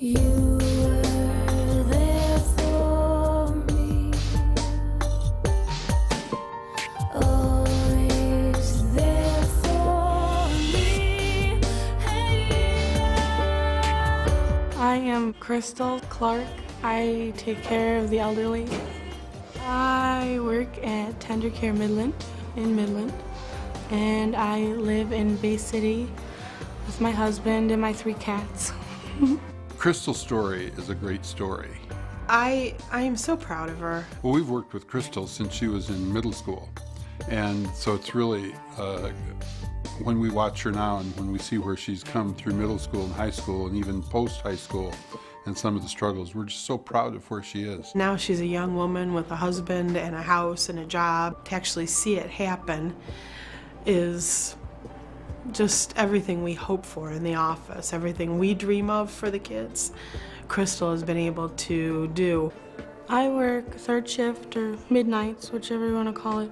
You were there for me, always there for me. Hey. I am Crystal Clark. I take care of the elderly. I work at Tender Care Midland in Midland, and I live in Bay City with my husband and my 3 cats. Crystal's story is a great story. I am so proud of her. Well, we've worked with Crystal since she was in middle school, and so it's really, when we watch her now and when we see where she's come through middle school and high school and even post-high school and some of the struggles, we're just so proud of where she is. Now she's a young woman with a husband and a house and a job. To actually see it happen is just everything we hope for in the office, everything we dream of for the kids, Crystal has been able to do. I work 3rd shift or midnights, whichever you want to call it.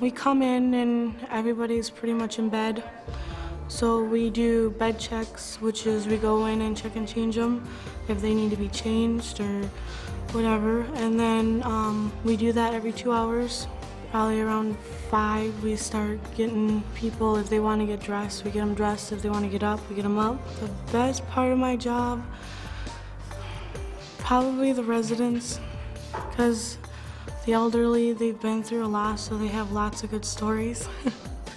We come in and everybody's pretty much in bed. So we do bed checks, which is we go in and check and change them if they need to be changed or whatever. And then we do that every 2 hours. Probably around 5, we start getting people, if they want to get dressed, we get them dressed. If they want to get up, we get them up. The best part of my job, probably the residents, because the elderly, they've been through a lot, so they have lots of good stories.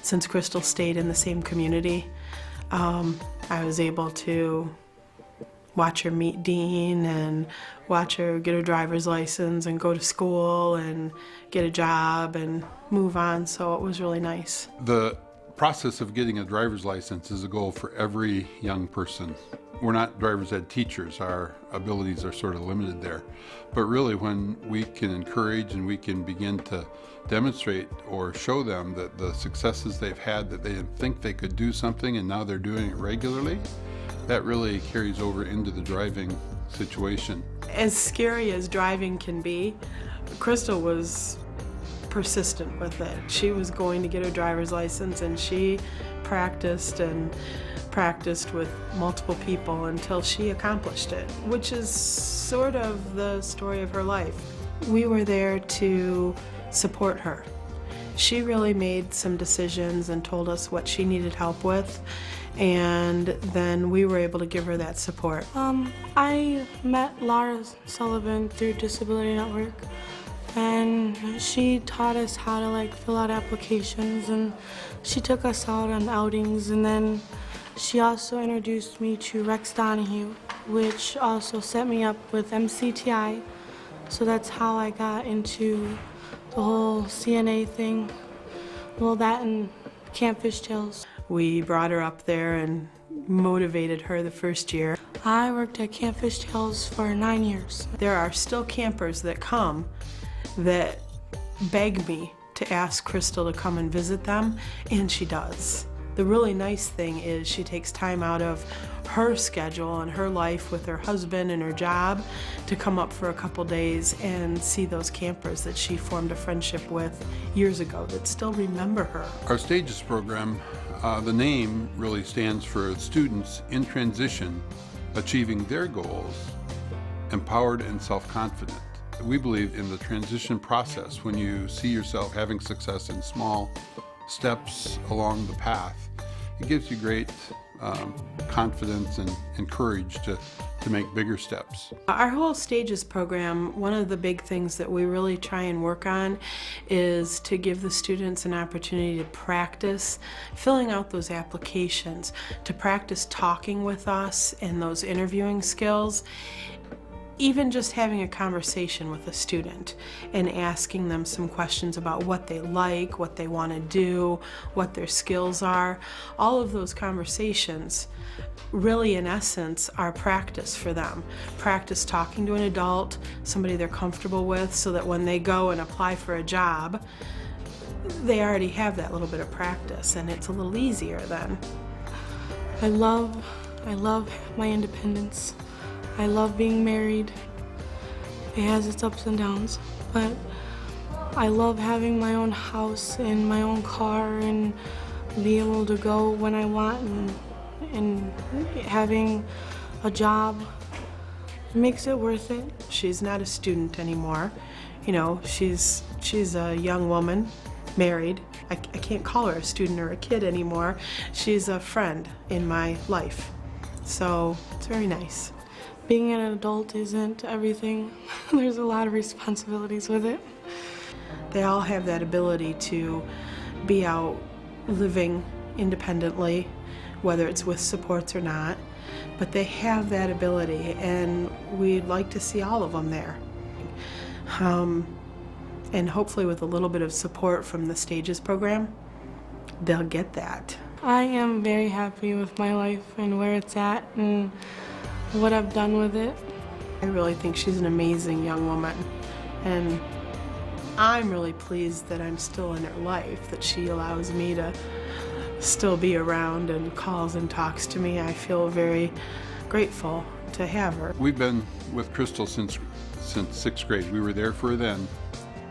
Since Crystal stayed in the same community, I was able to watch her meet Dean and watch her get her driver's license and go to school and get a job and move on, so it was really nice. The process of getting a driver's license is a goal for every young person. We're not driver's ed teachers, our abilities are sort of limited there. But really when we can encourage and we can begin to demonstrate or show them that the successes they've had, that they didn't think they could do something and now they're doing it regularly, that really carries over into the driving situation. As scary as driving can be, Crystal was persistent with it. She was going to get her driver's license and she practiced and practiced with multiple people until she accomplished it, which is sort of the story of her life. We were there to support her. She really made some decisions and told us what she needed help with, and then we were able to give her that support. I met Laura Sullivan through Disability Network, and she taught us how to fill out applications, and she took us out on outings, and then she also introduced me to Rex Donahue, which also set me up with MCTI. So that's how I got into the whole CNA thing. Well, that and Camp Fishtails. We brought her up there and motivated her the first year. I worked at Camp Fishtails for 9 years. There are still campers that come that beg me to ask Crystal to come and visit them, and she does. The really nice thing is she takes time out of her schedule and her life with her husband and her job to come up for a couple days and see those campers that she formed a friendship with years ago that still remember her. Our Stages program, the name really stands for Students in Transition Achieving Their Goals, Empowered and Self-Confident. We believe in the transition process. When you see yourself having success in small steps along the path, it gives you great confidence and courage to make bigger steps. Our whole Stages program, one of the big things that we really try and work on is to give the students an opportunity to practice filling out those applications, to practice talking with us and those interviewing skills. Even just having a conversation with a student and asking them some questions about what they like, what they want to do, what their skills are, all of those conversations really in essence are practice for them. Practice talking to an adult, somebody they're comfortable with, so that when they go and apply for a job, they already have that little bit of practice and it's a little easier then. I love my independence. I love being married. It has its ups and downs, but I love having my own house and my own car and be able to go when I want and having a job. It makes it worth it. She's not a student anymore. You know, she's a young woman, married. I can't call her a student or a kid anymore. She's a friend in my life. So it's very nice. Being an adult isn't everything. There's a lot of responsibilities with it. They all have that ability to be out living independently, whether it's with supports or not, but they have that ability, and we'd like to see all of them there. And hopefully with a little bit of support from the Stages program, they'll get that. I am very happy with my life and where it's at and what I've done with it. I really think she's an amazing young woman, and I'm really pleased that I'm still in her life, that she allows me to still be around and calls and talks to me. I feel very grateful to have her. We've been with Crystal since 6th grade. We were there for her then,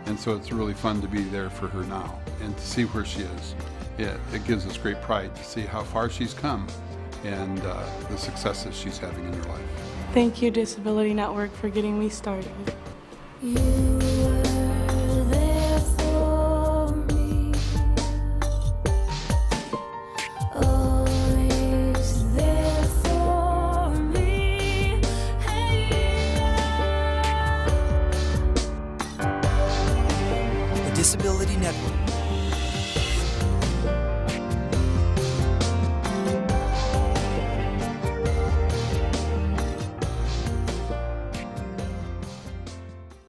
and so it's really fun to be there for her now and to see where she is. It gives us great pride to see how far she's come and the successes she's having in her life. Thank you, Disability Network, for getting me started. You were there for me, always there for me. The Disability Network.